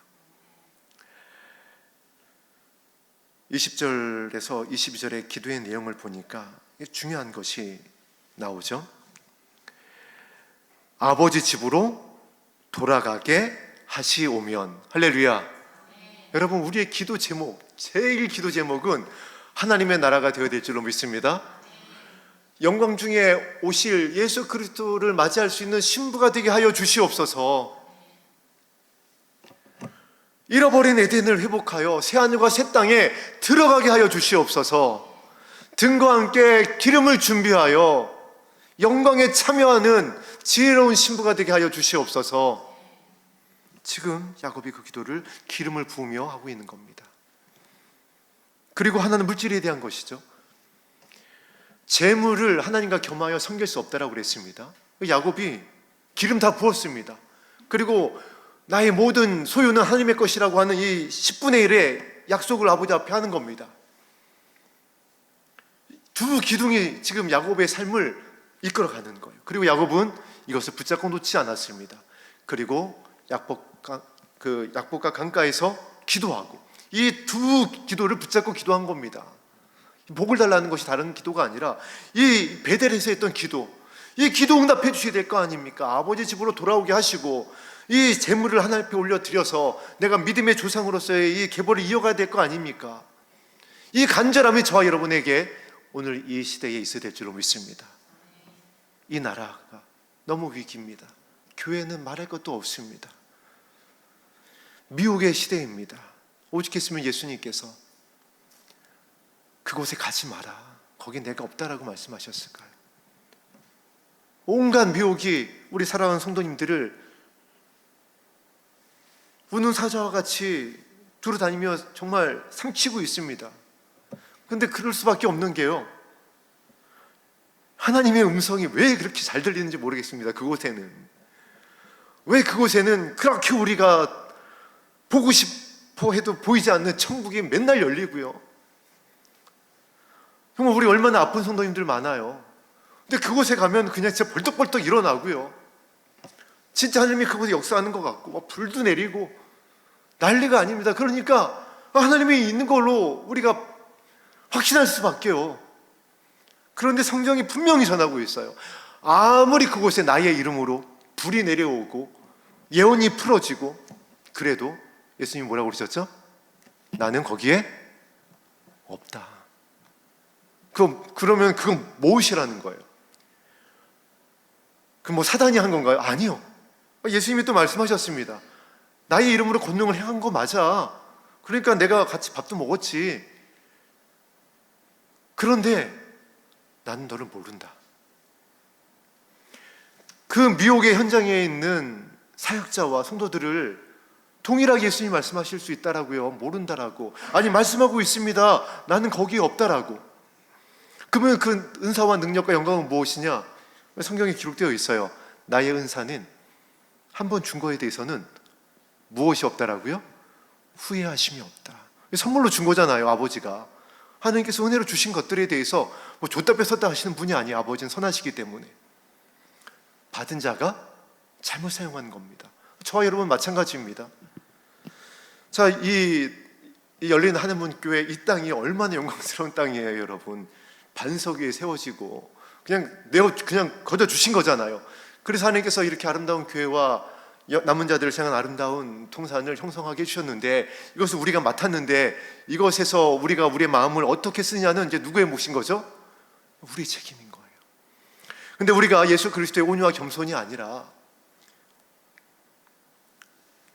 20절에서 22절의 기도의 내용을 보니까 중요한 것이 나오죠. 아버지 집으로 돌아가게 하시오면. 할렐루야. 여러분 우리의 기도 제목, 제일 기도 제목은 하나님의 나라가 되어야 될 줄로 믿습니다. 영광 중에 오실 예수 그리스도를 맞이할 수 있는 신부가 되게 하여 주시옵소서. 잃어버린 에덴을 회복하여 새하늘과 새 땅에 들어가게 하여 주시옵소서. 등과 함께 기름을 준비하여 영광에 참여하는 지혜로운 신부가 되게 하여 주시옵소서. 지금 야곱이 그 기도를 기름을 부으며 하고 있는 겁니다. 그리고 하나는 물질에 대한 것이죠. 재물을 하나님과 겸하여 섬길 수 없다라고 그랬습니다. 야곱이 기름 다 부었습니다. 그리고 나의 모든 소유는 하나님의 것이라고 하는 이 10분의 1의 약속을 아버지 앞에 하는 겁니다. 두 기둥이 지금 야곱의 삶을 이끌어가는 거예요. 그리고 야곱은 이것을 붙잡고 놓지 않았습니다. 그리고 약복과 강가에서 기도하고, 이 두 기도를 붙잡고 기도한 겁니다. 복을 달라는 것이 다른 기도가 아니라 이 베델에서 했던 기도, 이 기도 응답해 주셔야 될 거 아닙니까? 아버지 집으로 돌아오게 하시고 이 재물을 하나님 앞에 올려드려서 내가 믿음의 조상으로서의 이 계보를 이어가야 될 거 아닙니까? 이 간절함이 저와 여러분에게 오늘 이 시대에 있어야 될 줄로 믿습니다. 이 나라가 너무 위기입니다. 교회는 말할 것도 없습니다. 미혹의 시대입니다. 오죽했으면 예수님께서 그곳에 가지 마라, 거기 내가 없다라고 말씀하셨을까요? 온갖 미혹이 우리 사랑하는 성도님들을 우는 사자와 같이 두루다니며 정말 삼키고 있습니다. 그런데 그럴 수밖에 없는 게요, 하나님의 음성이 왜 그렇게 잘 들리는지 모르겠습니다. 그곳에는 왜 그곳에는 그렇게 우리가 해도 보이지 않는 천국이 맨날 열리고요. 그럼 우리 얼마나 아픈 성도님들 많아요. 근데 그곳에 가면 그냥 진짜 벌떡벌떡 일어나고요. 진짜 하나님이 그곳에 역사하는 것 같고 막 불도 내리고 난리가 아닙니다. 그러니까 하나님이 있는 걸로 우리가 확신할 수밖에요. 그런데 성경이 분명히 전하고 있어요. 아무리 그곳에 나의 이름으로 불이 내려오고 예언이 풀어지고 그래도 예수님이 뭐라고 그러셨죠? 나는 거기에 없다. 그러면 그건 무엇이라는 거예요? 그럼 뭐 사단이 한 건가요? 아니요. 예수님이 또 말씀하셨습니다. 나의 이름으로 권능을 행한 거 맞아. 그러니까 내가 같이 밥도 먹었지. 그런데 나는 너를 모른다. 그 미혹의 현장에 있는 사역자와 성도들을 동일하게 예수님이 말씀하실 수 있다라고요. 모른다라고. 아니 말씀하고 있습니다. 나는 거기에 없다라고. 그러면 그 은사와 능력과 영광은 무엇이냐? 성경에 기록되어 있어요. 나의 은사는 한 번 준 거에 대해서는 무엇이 없다라고요? 후회하심이 없다. 선물로 준 거잖아요. 아버지가 하나님께서 은혜로 주신 것들에 대해서 뭐 줬다 뺏었다 하시는 분이 아니에요. 아버지는 선하시기 때문에 받은 자가 잘못 사용하는 겁니다. 저와 여러분 마찬가지입니다. 자, 이 열린 하늘문교회 이 땅이 얼마나 영광스러운 땅이에요, 여러분. 반석 위에 세워지고 그냥 거저 주신 거잖아요. 그래서 하나님께서 이렇게 아름다운 교회와 남은 자들을 향한 아름다운 통산을 형성하게 해주셨는데 이것을 우리가 맡았는데 이것에서 우리가 우리의 마음을 어떻게 쓰냐는 이제 누구의 몫인 거죠? 우리의 책임인 거예요. 근데 우리가 예수 그리스도의 온유와 겸손이 아니라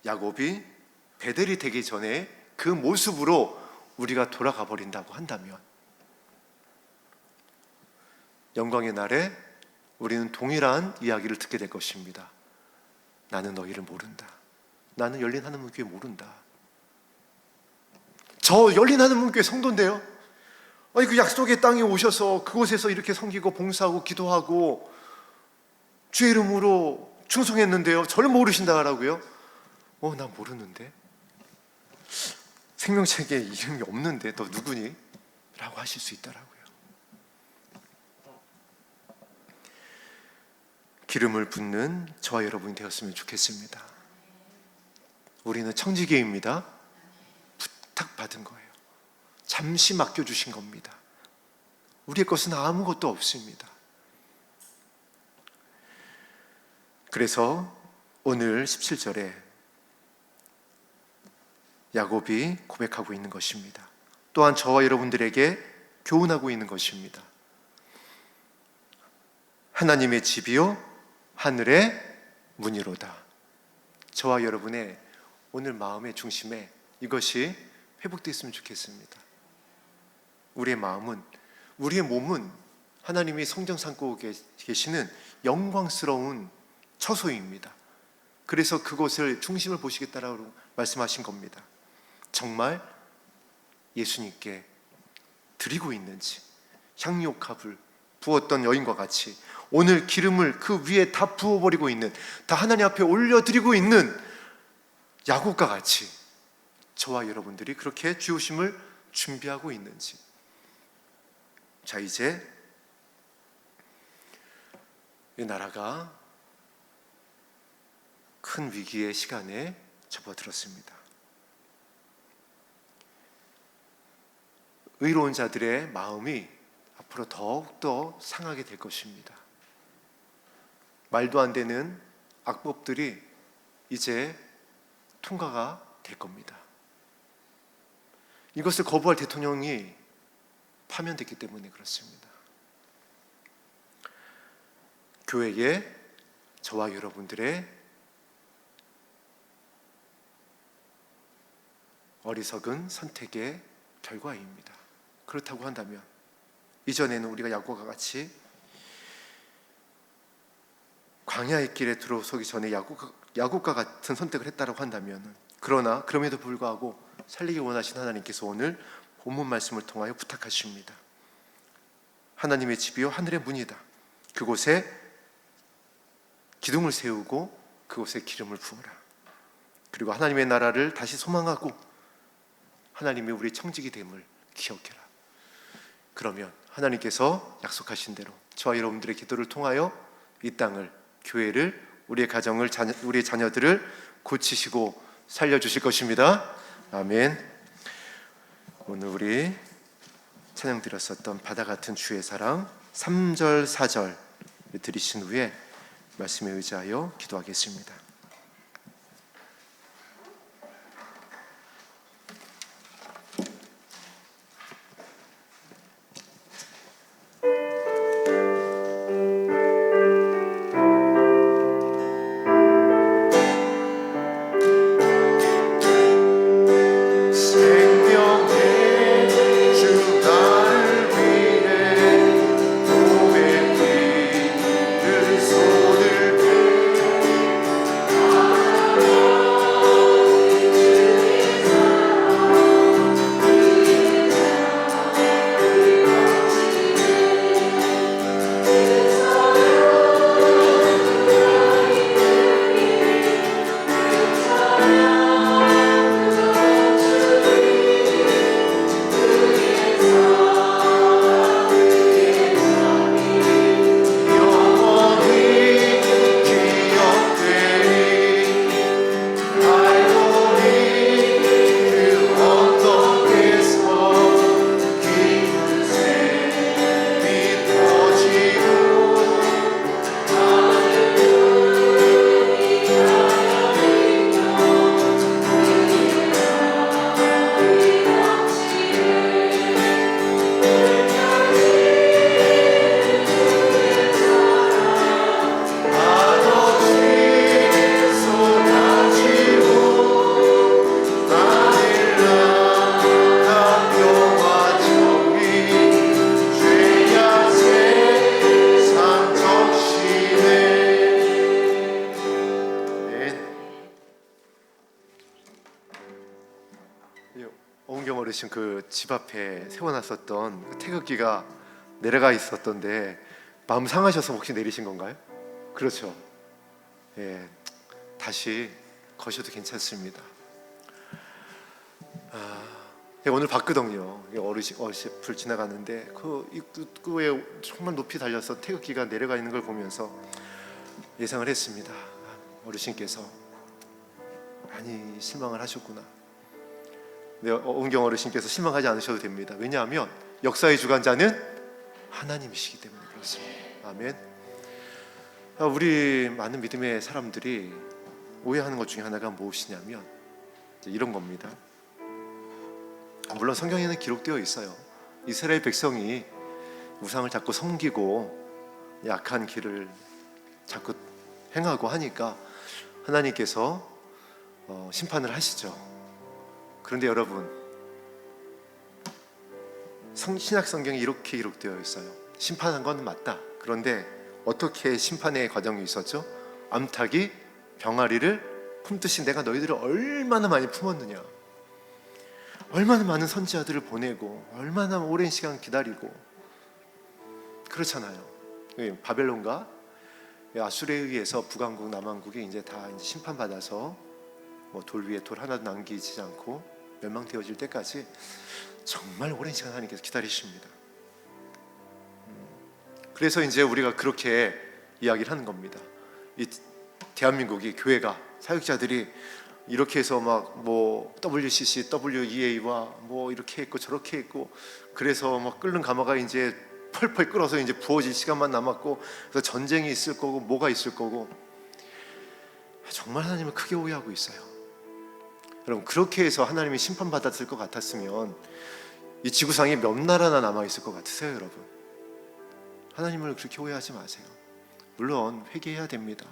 야곱이 베델이 되기 전에 그 모습으로 우리가 돌아가 버린다고 한다면 영광의 날에 우리는 동일한 이야기를 듣게 될 것입니다. 나는 너희를 모른다. 나는 열린 하늘문교회 모른다. 저 열린 하늘문교회 성도인데요. 아니 그 약속의 땅에 오셔서 그곳에서 이렇게 섬기고 봉사하고 기도하고 주의 이름으로 충성했는데요. 저를 모르신다라고요? 난 모르는데. 생명책에 이름이 없는데 너 누구니? 라고 하실 수 있다라고요. 기름을 붓는 저와 여러분이 되었으면 좋겠습니다. 우리는 청지기입니다. 부탁받은 거예요. 잠시 맡겨주신 겁니다. 우리의 것은 아무것도 없습니다. 그래서 오늘 17절에 야곱이 고백하고 있는 것입니다. 또한 저와 여러분들에게 교훈하고 있는 것입니다. 하나님의 집이요 하늘의 문이로다. 저와 여러분의 오늘 마음의 중심에 이것이 회복되었으면 좋겠습니다. 우리의 마음은, 우리의 몸은 하나님이 성전 삼고 계시는 영광스러운 처소입니다. 그래서 그곳을 중심을 보시겠다라고 말씀하신 겁니다. 정말 예수님께 드리고 있는지, 향유옥합을 부었던 여인과 같이 오늘 기름을 그 위에 다 부어버리고 있는, 다 하나님 앞에 올려드리고 있는 야곱과 같이 저와 여러분들이 그렇게 주오심을 준비하고 있는지. 자, 이제 이 나라가 큰 위기의 시간에 접어들었습니다. 의로운 자들의 마음이 앞으로 더욱더 상하게 될 것입니다. 말도 안 되는 악법들이 이제 통과가 될 겁니다. 이것을 거부할 대통령이 파면됐기 때문에 그렇습니다. 교회에 저와 여러분들의 어리석은 선택의 결과입니다. 그렇다고 한다면 이전에는 우리가 야곱과 같이 광야의 길에 들어서기 전에 야곱과 같은 선택을 했다고 한다면, 그러나 그럼에도 불구하고 살리기 원하신 하나님께서 오늘 본문 말씀을 통하여 부탁하십니다. 하나님의 집이요 하늘의 문이다. 그곳에 기둥을 세우고 그곳에 기름을 부어라. 그리고 하나님의 나라를 다시 소망하고 하나님이 우리 청지기 됨을 기억해라. 그러면 하나님께서 약속하신 대로 저와 여러분들의 기도를 통하여 이 땅을, 교회를, 우리의 가정을, 우리의 자녀들을 고치시고 살려주실 것입니다. 아멘. 오늘 우리 찬양 드렸었던 바다 같은 주의 사랑 3절 4절 들으신 후에 말씀에 의지하여 기도하겠습니다. 어은경 어르신 그 집 앞에 세워놨었던 그 태극기가 내려가 있었던데 마음 상하셔서 혹시 내리신 건가요? 그렇죠. 예, 다시 거셔도 괜찮습니다. 오늘 봤거든요. 어르신풀 지나가는데 그 입구에 정말 높이 달려서 태극기가 내려가 있는 걸 보면서 예상을 했습니다. 어르신께서 많이 실망을 하셨구나. 네, 어은경 어르신께서 실망하지 않으셔도 됩니다. 왜냐하면 역사의 주관자는 하나님이시기 때문에 그렇습니다. 아멘. 우리 많은 믿음의 사람들이 오해하는 것 중에 하나가 무엇이냐면 이런 겁니다. 물론 성경에는 기록되어 있어요. 이스라엘 백성이 우상을 자꾸 섬기고 약한 길을 자꾸 행하고 하니까 하나님께서 심판을 하시죠. 그런데 여러분, 신약 성경에 이렇게 기록되어 있어요. 심판한 건 맞다. 그런데 어떻게 심판의 과정이 있었죠? 암탉이 병아리를 품듯이 내가 너희들을 얼마나 많이 품었느냐, 얼마나 많은 선지자들을 보내고 얼마나 오랜 시간 기다리고 그렇잖아요. 바벨론과 아수르에 의해서 북왕국 남왕국이 이제 다 심판받아서 돌 위에 돌 하나도 남기지 않고 멸망되어질 때까지 정말 오랜 시간 하나님께서 기다리십니다. 그래서 이제 우리가 그렇게 이야기를 하는 겁니다. 이 대한민국이, 교회가, 사역자들이 이렇게 해서 막 WCC, WEA와 이렇게 했고 저렇게 했고, 그래서 막 끓는 가마가 이제 펄펄 끓어서 이제 부어질 시간만 남았고, 그래서 전쟁이 있을 거고 뭐가 있을 거고, 정말 하나님을 크게 오해하고 있어요. 여러분, 그렇게 해서 하나님이 심판받았을 것 같았으면 이 지구상에 몇 나라나 남아있을 것 같으세요? 여러분, 하나님을 그렇게 오해하지 마세요. 물론 회개해야 됩니다.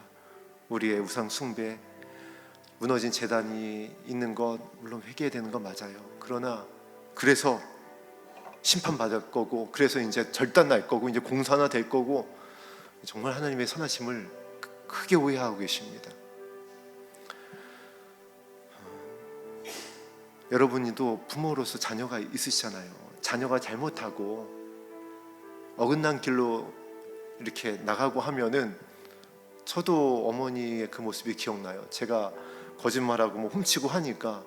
우리의 우상 숭배, 무너진 제단이 있는 것, 물론 회개해야 되는 건 맞아요. 그러나 그래서 심판받을 거고, 그래서 이제 절단 날 거고, 이제 공산화 될 거고, 정말 하나님의 선하심을 크게 오해하고 계십니다. 여러분도 부모로서 자녀가 있으시잖아요. 자녀가 잘못하고 어긋난 길로 이렇게 나가고 하면은, 저도 어머니의 그 모습이 기억나요. 제가 거짓말하고 훔치고 하니까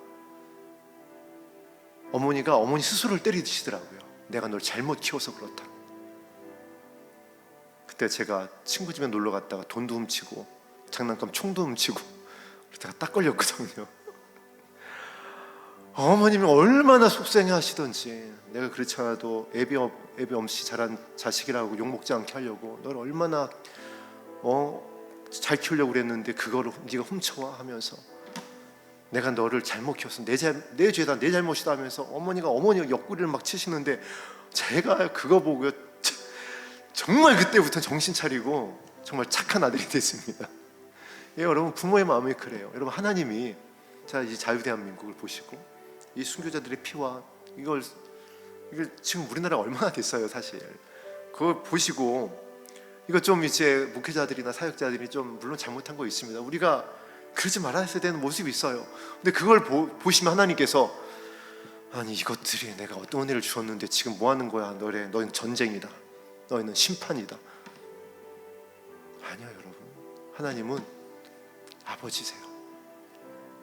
어머니가 어머니 스스로를 때리시더라고요. 내가 널 잘못 키워서 그렇다. 그때 제가 친구 집에 놀러 갔다가 돈도 훔치고 장난감 총도 훔치고 그러다가 딱 걸렸거든요. 어머님이 얼마나 속상해 하시던지, 내가 그렇지 않아도 애비 없이 자란 자식이라고 욕먹지 않게 하려고 널 얼마나 잘 키우려고 그랬는데 그거를 네가 훔쳐와 하면서 내가 너를 잘못 키웠어, 내 죄다, 내 잘못이다 하면서 어머니가 어머니 옆구리를 막 치시는데, 제가 그거 보고 정말 그때부터 정신 차리고 정말 착한 아들이 됐습니다. 예, 여러분, 부모의 마음이 그래요. 여러분, 하나님이 이 자유대한민국을 보시고 이 순교자들의 피와 이걸 지금 우리나라 얼마나 됐어요, 사실. 그걸 보시고 이거 좀 이제 목회자들이나 사역자들이 좀 물론 잘못한 거 있습니다. 우리가 그러지 말아야 되는 모습이 있어요. 근데 그걸 보시면 하나님께서, 아니 이것들이 내가 어떤 은혜를 주었는데 지금 뭐 하는 거야? 너희는 전쟁이다, 너희는 심판이다. 아니요, 여러분, 하나님은 아버지세요.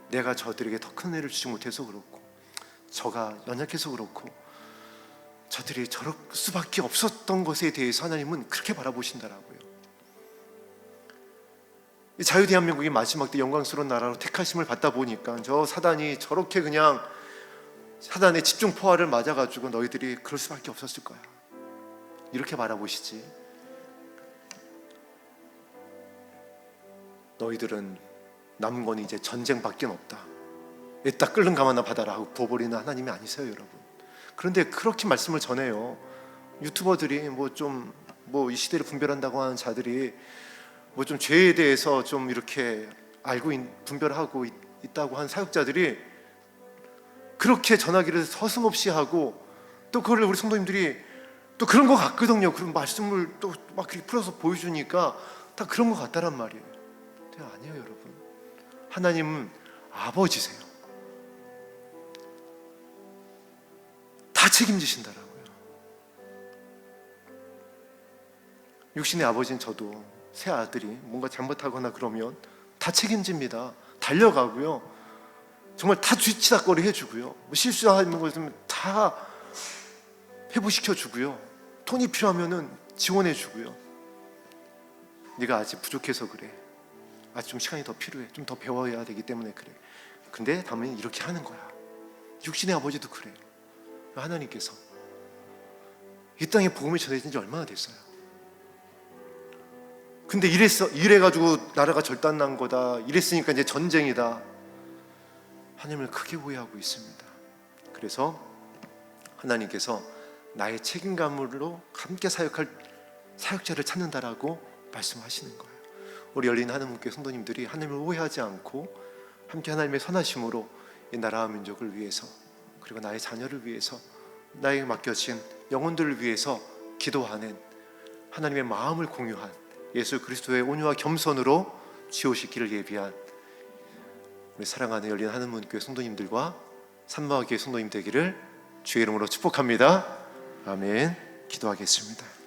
내가 저들에게 더 큰 은혜를 주지 못해서 그렇고, 저가 연약해서 그렇고, 저들이 저럴 수밖에 없었던 것에 대해서 하나님은 그렇게 바라보신다라고요. 이 자유대한민국이 마지막 때 영광스러운 나라로 택하심을 받다 보니까 저 사단이 저렇게 그냥 사단의 집중포화를 맞아가지고 너희들이 그럴 수밖에 없었을 거야, 이렇게 바라보시지. 너희들은 남은 건 이제 전쟁밖에 없다, 애따 끓는 감 하나 받아라 하고 부어버리는 하나님이 아니세요, 여러분. 그런데 그렇게 말씀을 전해요. 유튜버들이 이 시대를 분별한다고 하는 자들이 좀 죄에 대해서 좀 이렇게 분별하고 있다고 한 사역자들이 그렇게 전하기를 서슴없이 하고, 또 그걸 우리 성도님들이 또 그런 것 같거든요. 그런 말씀을 또 막 그렇게 풀어서 보여주니까 다 그런 것 같다란 말이에요. 근데 아니에요, 여러분. 하나님은 아버지세요. 다 책임지신다라고요. 육신의 아버지는 저도 새 아들이 뭔가 잘못하거나 그러면 다 책임집니다. 달려가고요, 정말 다 뒤치다꺼리 해주고요, 실수하는 거 있으면 다 회복시켜주고요, 돈이 필요하면 지원해주고요. 네가 아직 부족해서 그래, 아직 좀 시간이 더 필요해, 좀 더 배워야 되기 때문에 그래. 근데 다음에 이렇게 하는 거야. 육신의 아버지도 그래요. 하나님께서 이 땅에 복음이 전해진 지 얼마나 됐어요? 근데 이래가지고 나라가 절단난 거다, 이랬으니까 이제 전쟁이다, 하나님을 크게 오해하고 있습니다. 그래서 하나님께서 나의 책임감으로 함께 사역할 사역자를 찾는다라고 말씀하시는 거예요. 우리 열린 하나님께 성도님들이 하나님을 오해하지 않고 함께 하나님의 선하심으로 이 나라와 민족을 위해서, 그리고 나의 자녀를 위해서, 나에게 맡겨진 영혼들을 위해서 기도하는, 하나님의 마음을 공유한, 예수 그리스도의 온유와 겸손으로 지오시기를 예비한 우리 사랑하는 열린 하나님께 성도님들과 산마교회 성도님 되기를 주의 이름으로 축복합니다. 아멘. 기도하겠습니다.